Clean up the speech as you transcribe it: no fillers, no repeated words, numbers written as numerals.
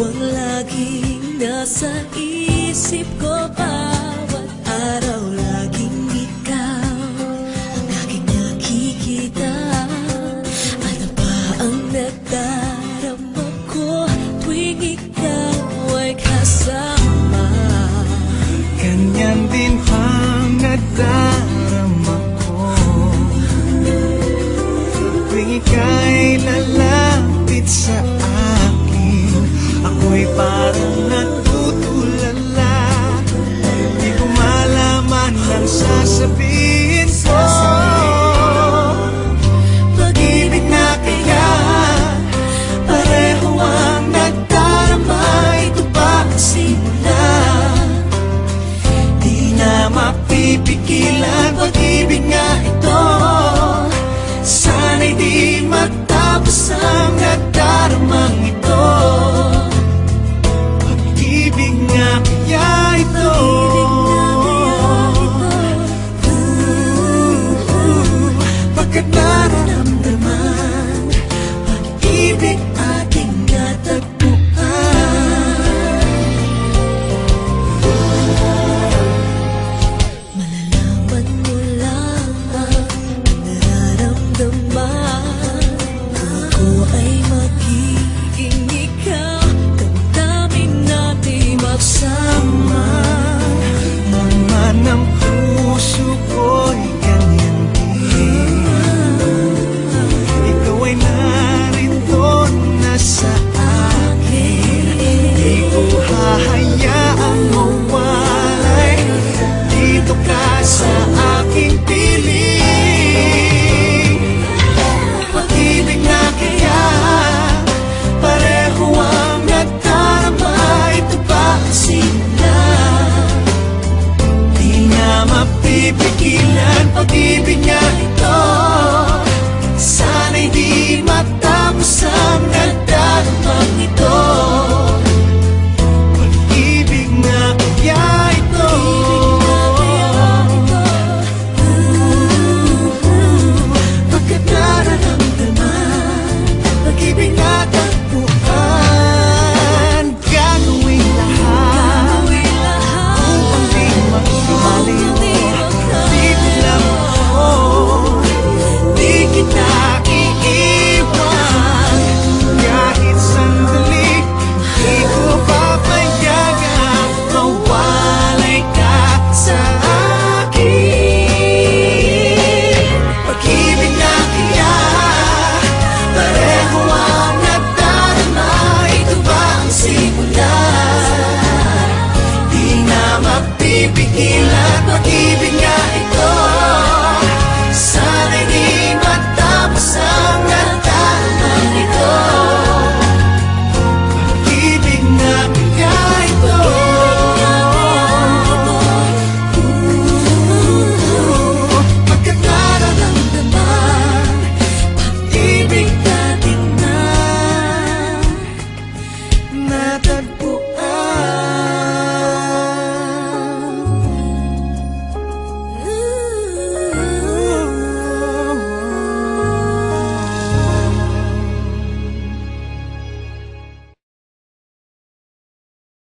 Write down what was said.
Ikaw ang laging nasa isip ko, bawat araw laging ikaw ang aking nakikita. Ano ba ang nadarama ko tuwing ikaw ay kasama? Ganyan din ang nadarama ko tuwing ika'y lalapit sa akin. Ako'y parang natutulala, di ko malaman ang sasabihin ko. Pag-ibig na kaya pareho ang nagdarama. Ito ba ang simula? Di na mapipigilan. Pag-ibig nga ito, sana'y di matapos ang nagdaramang ito. Pag-ibig nga kaya ito, pagkat nararamdaman, pag-ibig ating natagpuan. Malalaman mo lang ang nararamdaman. Ako ay magiging ikaw, damdamin natin magsama. Naman ang puso ko'y ganyan din. Ikaw ay narito na sa akin. Di ko hahayaang mawalay. Dito ka sa aking piling. Pag-ibig na kaya pareho ang nagdarama. Ito ba ang simula? Di na mapipigilan. Pag-ibig nga ito, sana'y di matapos ang nagdaramang ito.